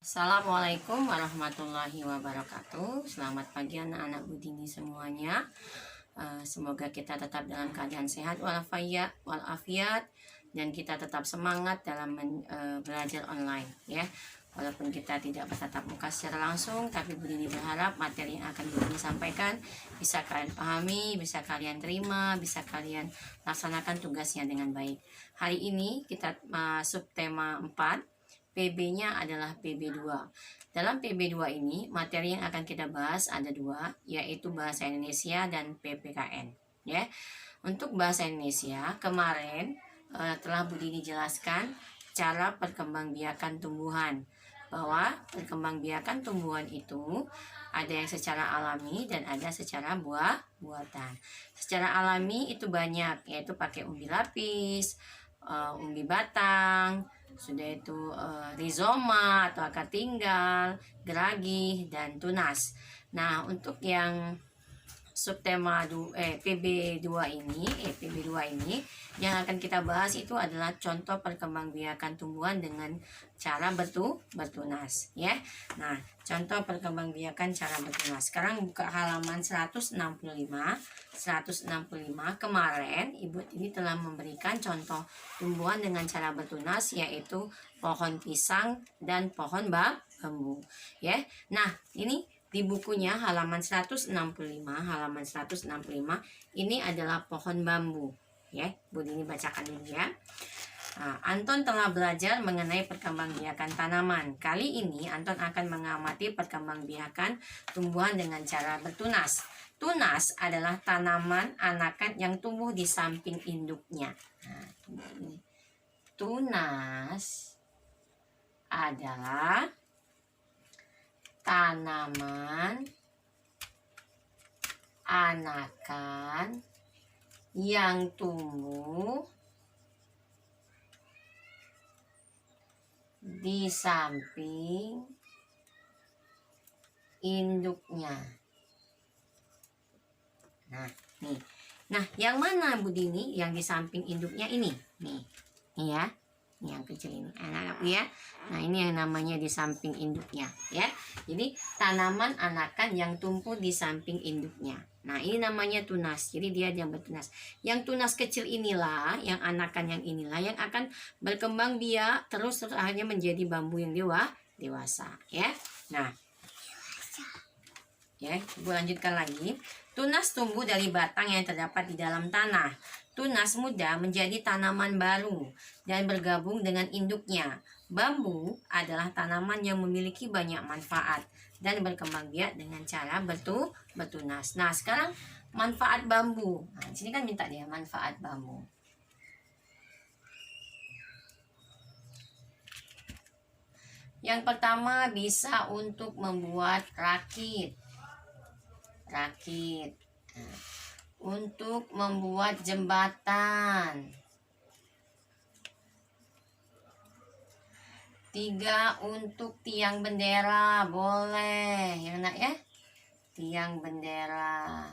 Assalamualaikum warahmatullahi wabarakatuh. Selamat pagi anak-anak Budini semuanya. Semoga kita tetap dalam keadaan sehat walafiat dan kita tetap semangat dalam belajar online ya. Walaupun kita tidak bertatap muka secara langsung, tapi Budini berharap materi yang akan Budini sampaikan bisa kalian pahami, bisa kalian terima, bisa kalian laksanakan tugasnya dengan baik. Hari ini kita masuk tema 4. PB-nya adalah PB2. Dalam PB2 ini, materi yang akan kita bahas ada dua, yaitu Bahasa Indonesia dan PPKN. Ya, untuk Bahasa Indonesia, kemarin telah Budini jelaskan cara perkembangbiakan tumbuhan. Bahwa perkembangbiakan tumbuhan itu ada yang secara alami dan ada secara buatan. Secara alami itu banyak, yaitu pakai umbi lapis, umbi batang, sudah itu rizoma atau akar tinggal, geragi, dan tunas. Nah, untuk yang subtema PB2 ini yang akan kita bahas itu adalah contoh perkembangbiakan tumbuhan dengan cara bertunas ya. Nah, contoh perkembangbiakan cara bertunas. Sekarang buka halaman 165. Kemarin Ibu ini telah memberikan contoh tumbuhan dengan cara bertunas, yaitu pohon pisang dan pohon bambu ya. Nah, ini di bukunya halaman 165 ini adalah pohon bambu ya. Budini bacakan dulu ya. Nah, Anton telah belajar mengenai perkembangbiakan tanaman. Kali ini Anton akan mengamati perkembangbiakan tumbuhan dengan cara bertunas. Tunas adalah tanaman anakan yang tumbuh di samping induknya. Nah, tunas adalah tanaman anakan yang tumbuh di samping induknya. Nah, nih. Nah, yang mana Budini? Yang di samping induknya ini. Nih ya. Ini yang kecil ini, anak-anak ya. Nah, ini yang namanya di samping induknya ya. Jadi tanaman anakan yang tumbuh di samping induknya. Nah, ini namanya tunas. Jadi dia yang bertunas. Yang tunas kecil inilah, yang anakan yang inilah yang akan berkembang biak terus akhirnya menjadi bambu yang dewasa ya. Nah, ya, Ibu lanjutkan lagi. Tunas tumbuh dari batang yang terdapat di dalam tanah. Tunas muda menjadi tanaman baru dan bergabung dengan induknya. Bambu adalah tanaman yang memiliki banyak manfaat dan berkembang biak dengan cara bertunas. Nah, sekarang manfaat bambu. Nah, sini kan minta dia manfaat bambu. Yang pertama bisa untuk membuat rakit. Untuk membuat jembatan. 3 untuk tiang bendera, boleh ya nak ya, tiang bendera.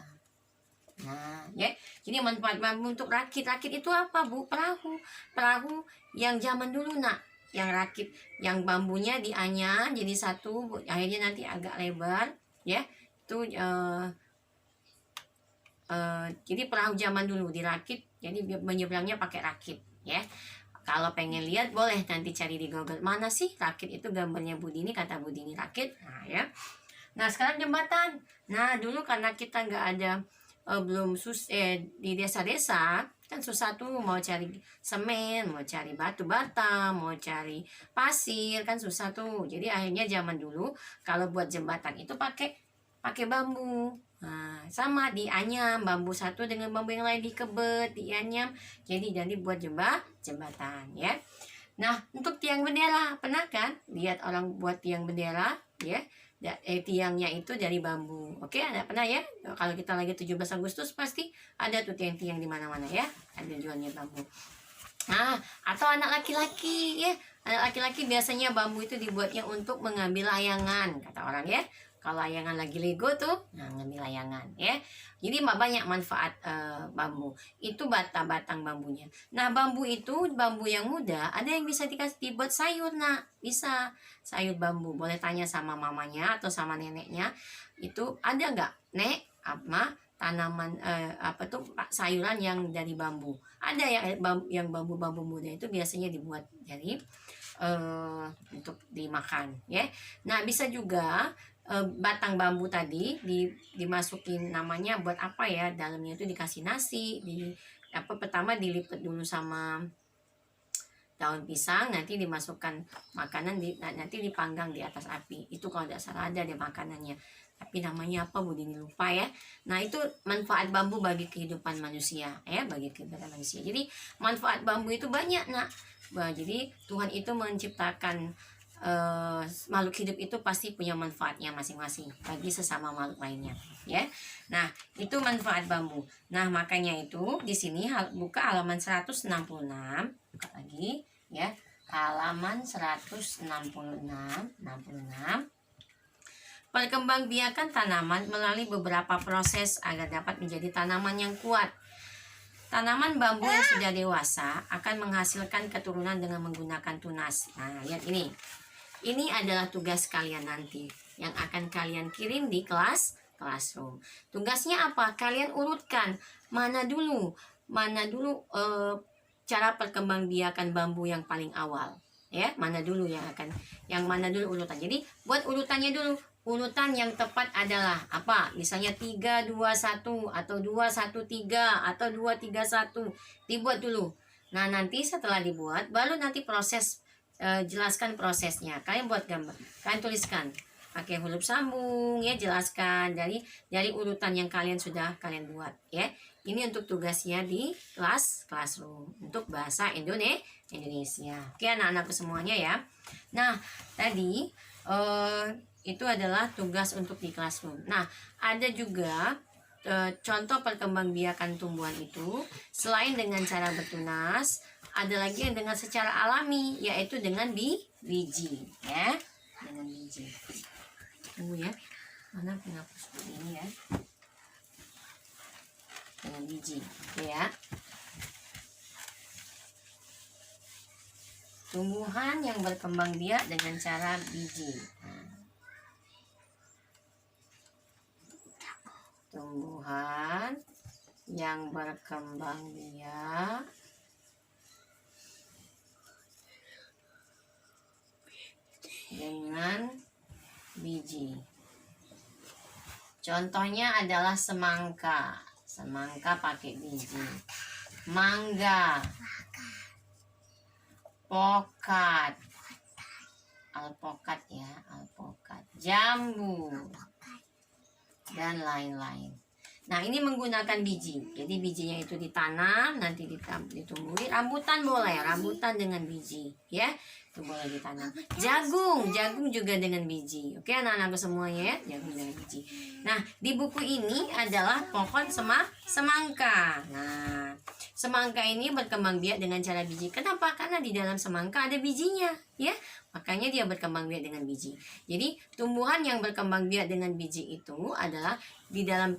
Nah ya, jadi manfaat bambu untuk rakit. Rakit itu apa Bu? Perahu yang zaman dulu nak, yang rakit, yang bambunya dianyam jadi satu, akhirnya nanti agak lebar ya. Itu jadi perahu zaman dulu dirakit, jadi menyeberangnya pakai rakit ya. Kalau pengen lihat boleh nanti cari di Google, mana sih rakit itu gambarnya Budini, kata Budini rakit. Nah ya. Nah, sekarang jembatan. Nah, dulu karena kita nggak ada di desa-desa kan susah tuh, mau cari semen, mau cari batu bata, mau cari pasir, kan susah tuh. Jadi akhirnya zaman dulu kalau buat jembatan itu pakai bambu. Nah, sama dianyam, bambu satu dengan bambu yang lain dikebet, dianyam, jadi buat jembatan ya. Nah, untuk tiang bendera, pernah kan lihat orang buat tiang bendera ya? Tiangnya itu dari bambu. Oke, ada pernah ya? Kalau kita lagi 17 Agustus pasti ada tuh tiang-tiang di mana-mana ya, ada jualnya bambu. Nah, atau anak laki-laki ya. Anak laki-laki biasanya bambu itu dibuatnya untuk mengambil layangan, kata orang ya. kalau layangan lagi Lego tuh, nah ngambil layangan ya. Jadi banyak manfaat bambu. Itu batang bambunya. Nah bambu itu, bambu yang muda ada yang bisa dikasih dibuat sayur. Nah bisa sayur bambu. Boleh tanya sama mamanya atau sama neneknya. Itu ada nggak, Nek, apa tanaman apa tuh sayuran yang dari bambu? Ada yang bambu muda itu biasanya dibuat dari untuk dimakan ya. Nah bisa juga batang bambu tadi dimasukin, namanya buat apa ya, dalamnya itu dikasih nasi, pertama dilipat dulu sama daun pisang, nanti dimasukkan makanan, nanti dipanggang di atas api. Itu kalau tidak salah ada deh makanannya, tapi namanya apa Bu Dini lupa ya. Nah itu manfaat bambu bagi kehidupan manusia ya, bagi kehidupan manusia. Jadi manfaat bambu itu banyak nak. Jadi Tuhan itu menciptakan makhluk hidup itu pasti punya manfaatnya masing-masing bagi sesama makhluk lainnya ya. Nah itu manfaat bambu. Nah makanya itu di sini buka halaman 166, buka lagi ya, halaman 166. Perkembangbiakan tanaman melalui beberapa proses agar dapat menjadi tanaman yang kuat. Tanaman bambu yang sudah dewasa akan menghasilkan keturunan dengan menggunakan tunas. Nah lihat ini. Ini adalah tugas kalian nanti yang akan kalian kirim di classroom. Tugasnya apa? Kalian urutkan mana dulu cara perkembangbiakan bambu yang paling awal. Ya, mana dulu yang mana dulu urutan. Jadi buat urutannya dulu. Urutan yang tepat adalah apa? Misalnya 3, 2, 1 atau 2, 1, 3 atau 2, 3, 1. Dibuat dulu. Nah, nanti setelah dibuat baru nanti proses, jelaskan prosesnya. Kalian buat gambar, kalian tuliskan pakai huruf sambung ya, jelaskan dari urutan yang sudah kalian buat ya. Ini untuk tugasnya di classroom untuk bahasa Indonesia. Oke anak-anakku semuanya ya. Nah tadi itu adalah tugas untuk di classroom. Nah ada juga contoh perkembangbiakan tumbuhan itu selain dengan cara bertunas, ada lagi yang dengan secara alami, yaitu dengan biji ya, dengan biji. Tunggu ya, mana penghapus ini ya, dengan biji ya. Tumbuhan yang berkembang biak dengan cara biji. Tumbuhan yang berkembang biak dengan biji. Contohnya adalah semangka. Semangka pakai biji. Mangga, pokat, alpokat ya, alpokat, jambu, dan lain-lain. Nah ini menggunakan biji. Jadi bijinya itu ditanam, nanti ditumbuhi. Rambutan boleh, rambutan dengan biji ya, itu boleh ditanam. Jagung juga dengan biji. Oke anak-anakku semuanya ya, jagung dengan biji. Nah di buku ini adalah pohon semangka. Nah semangka ini berkembang biak dengan cara biji. Kenapa? Karena di dalam semangka ada bijinya ya, makanya dia berkembang biak dengan biji. Jadi tumbuhan yang berkembang biak dengan biji itu adalah di dalam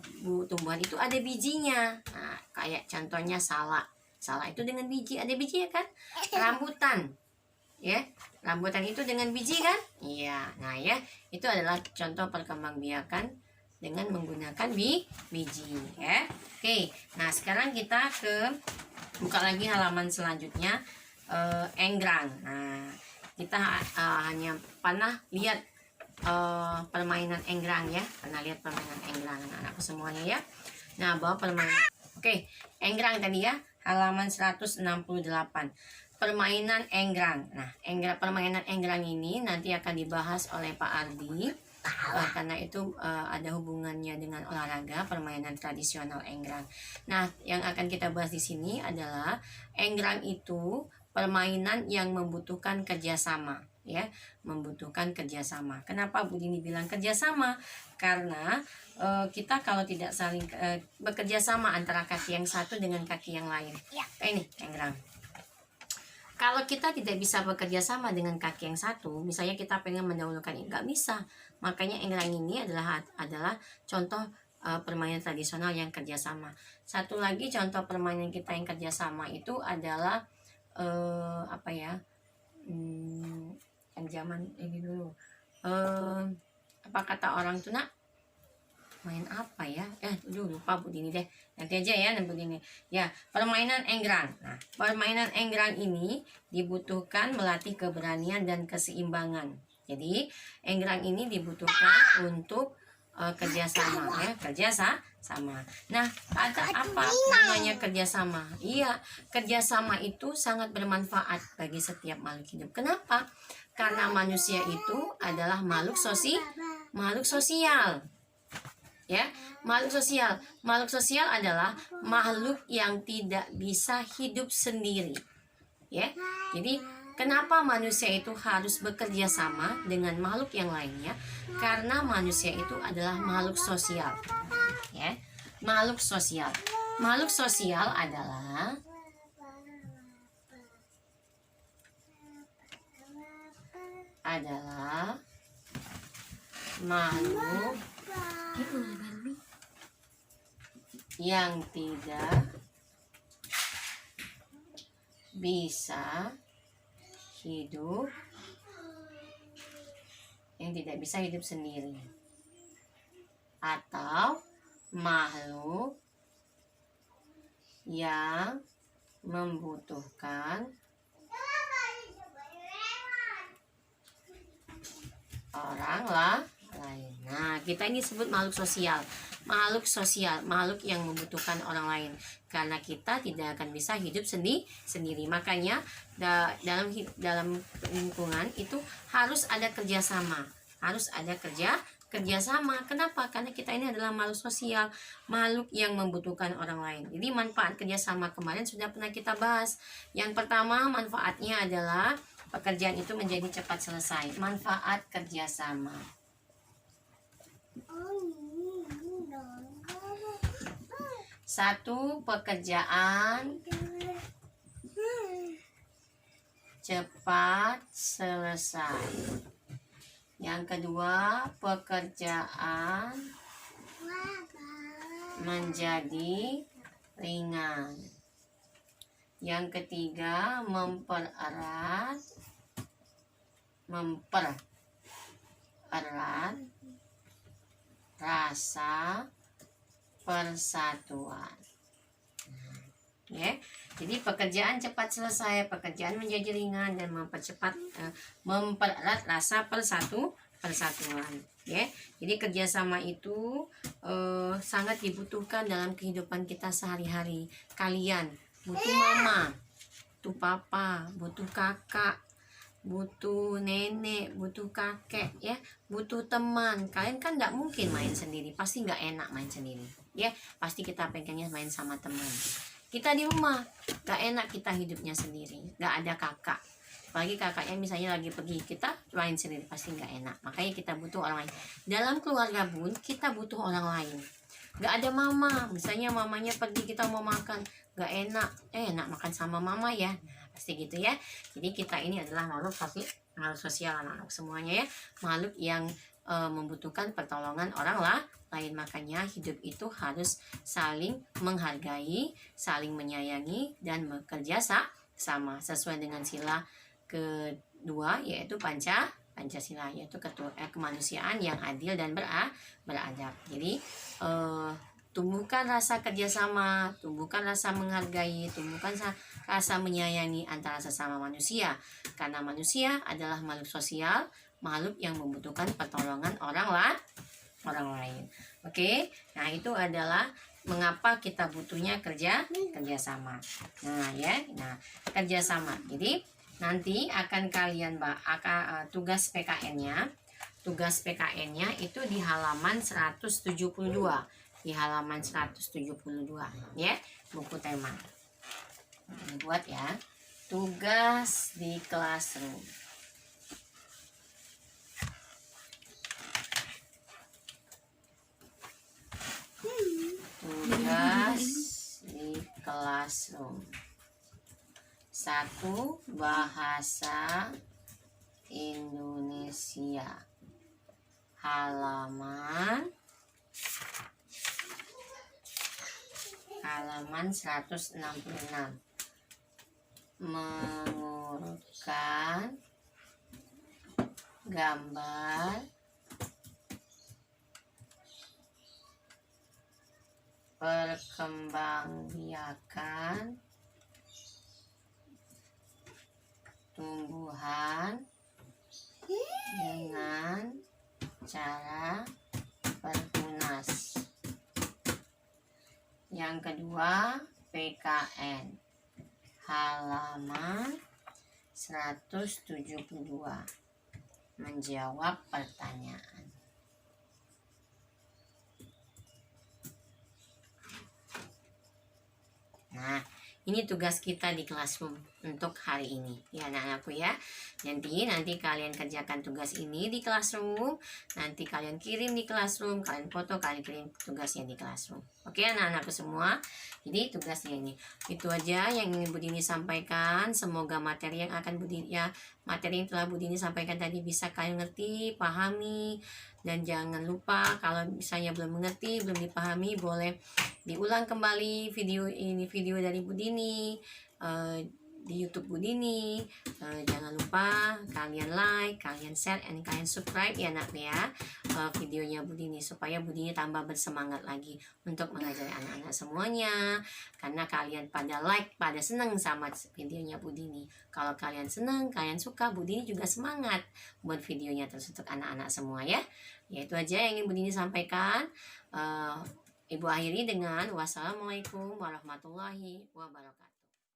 tumbuhan itu ada bijinya. Nah, kayak contohnya salak. Salak itu dengan biji, ada bijinya kan? Rambutan. Ya, rambutan itu dengan biji kan? Iya. Nah, ya, itu adalah contoh perkembangbiakan dengan menggunakan biji, ya. Oke. Nah, sekarang kita buka lagi halaman selanjutnya, enggrang. Nah, kita hanya pernah lihat permainan enggrang ya, pernah lihat permainan enggrang anak-anakku semuanya ya. Nah bawa permainan, oke, enggrang tadi ya, halaman 168, permainan enggrang. Nah permainan enggrang ini nanti akan dibahas oleh Pak Ardi, karena itu ada hubungannya dengan olahraga, permainan tradisional enggrang. Nah yang akan kita bahas di sini adalah enggrang itu permainan yang membutuhkan kerjasama ya, membutuhkan kerjasama. Kenapa Bu Dini bilang kerjasama? Karena kita kalau tidak saling bekerja sama antara kaki yang satu dengan kaki yang lain. Ini enggrang. kalau kita tidak bisa bekerja sama dengan kaki yang satu, misalnya kita pengen mendahulukan ini, nggak bisa. Makanya enggrang ini adalah contoh permainan tradisional yang kerjasama. Satu lagi contoh permainan kita yang kerjasama itu adalah apa ya? Yang zaman ini dulu. Apa kata orang tuh nak? Main apa ya? Lupa Bu Dini deh. Nanti aja ya Bu Dini. Ya, permainan enggrang. Nah, permainan enggrang ini dibutuhkan melatih keberanian dan keseimbangan. Jadi, enggrang ini dibutuhkan untuk kerjasama ya, kerjasama. Nah, ada apa namanya kerjasama? Iya, kerjasama itu sangat bermanfaat bagi setiap makhluk hidup. Kenapa? Karena manusia itu adalah makhluk sosial. Ya, makhluk sosial adalah makhluk yang tidak bisa hidup sendiri. Ya, jadi kenapa manusia itu harus bekerja sama dengan makhluk yang lainnya? Karena manusia itu adalah makhluk sosial. Ya, makhluk sosial. Makhluk sosial adalah makhluk yang tidak bisa hidup sendiri, atau makhluk yang membutuhkan orang lain. Nah, kita ini sebut makhluk sosial. Makhluk yang membutuhkan orang lain, karena kita tidak akan bisa hidup sendiri. Makanya dalam lingkungan itu harus ada kerjasama, kerjasama. Kenapa? Karena kita ini adalah makhluk sosial, makhluk yang membutuhkan orang lain. Jadi manfaat kerjasama kemarin sudah pernah kita bahas. Yang pertama, manfaatnya adalah pekerjaan itu menjadi cepat selesai. Manfaat kerjasama. Satu, pekerjaan cepat selesai. Yang kedua, pekerjaan menjadi ringan. Yang ketiga, mempererat rasa persatuan. Ya, jadi pekerjaan cepat selesai, pekerjaan menjadi ringan, dan mempererat rasa persatuan. Ya, jadi kerjasama itu sangat dibutuhkan dalam kehidupan kita sehari-hari. Kalian butuh mama, butuh papa, butuh kakak, butuh nenek, butuh kakek, ya, butuh teman. Kalian kan nggak mungkin main sendiri, pasti nggak enak main sendiri, ya. Pasti kita pengennya main sama teman. Kita di rumah nggak enak kita hidupnya sendiri, nggak ada kakak. Apalagi kakaknya misalnya lagi pergi, kita main sendiri pasti nggak enak. Makanya kita butuh orang lain. Dalam keluarga pun kita butuh orang lain. Nggak ada mama, misalnya mamanya pergi, kita mau makan, nggak enak makan sama mama ya. Pasti gitu ya. Jadi kita ini adalah makhluk sosial, anak-anak semuanya ya, makhluk yang membutuhkan pertolongan orang lain. Makanya hidup itu harus saling menghargai, saling menyayangi, dan bekerja sama sesuai dengan sila kedua, yaitu Pancasila, yaitu kemanusiaan yang adil dan beradab. Jadi tumbuhkan rasa kerjasama, tumbuhkan rasa menghargai, tumbuhkan rasa menyayangi antara sesama manusia. Karena manusia adalah makhluk sosial, makhluk yang membutuhkan pertolongan orang lain. Oke, nah itu adalah mengapa kita butuhnya kerjasama. Nah, kerjasama. Jadi nanti akan kalian tugas PKN-nya. Tugas PKN-nya itu di halaman 172. Di halaman 172 ya, buku tema. Ini buat ya, tugas di classroom. Tugas di classroom 1 Bahasa Indonesia. Halaman 166. Mengurutkan gambar perkembangbiakan tumbuhan dengan cara bertunas. Yang kedua, PKN. Halaman 172. Menjawab pertanyaan. Nah, ini tugas kita di Classroom untuk hari ini ya anak-anakku ya. Nanti kalian kerjakan tugas ini di Classroom. Nanti kalian kirim di Classroom, kalian foto, kalian kirim tugasnya di Classroom. Oke anak-anakku semua. Jadi tugasnya ini. Itu aja yang ingin Bu Dini sampaikan. Semoga materi yang akan materi yang telah Bu Dini sampaikan tadi bisa kalian ngerti, pahami. Dan jangan lupa kalau misalnya belum mengerti, belum dipahami, boleh diulang kembali video dari Bu Dini di YouTube Bu Dini. Jangan lupa kalian like, kalian share, dan kalian subscribe ya nak ya videonya Bu Dini, supaya Bu Dini tambah bersemangat lagi untuk mengajari anak-anak semuanya. Karena kalian pada like, pada seneng sama videonya Bu Dini. Kalau kalian seneng, kalian suka, Bu Dini juga semangat buat videonya terus untuk anak-anak semua ya. Ya itu aja yang ingin Bu Dini sampaikan. Ibu akhiri dengan wassalamualaikum warahmatullahi wabarakatuh.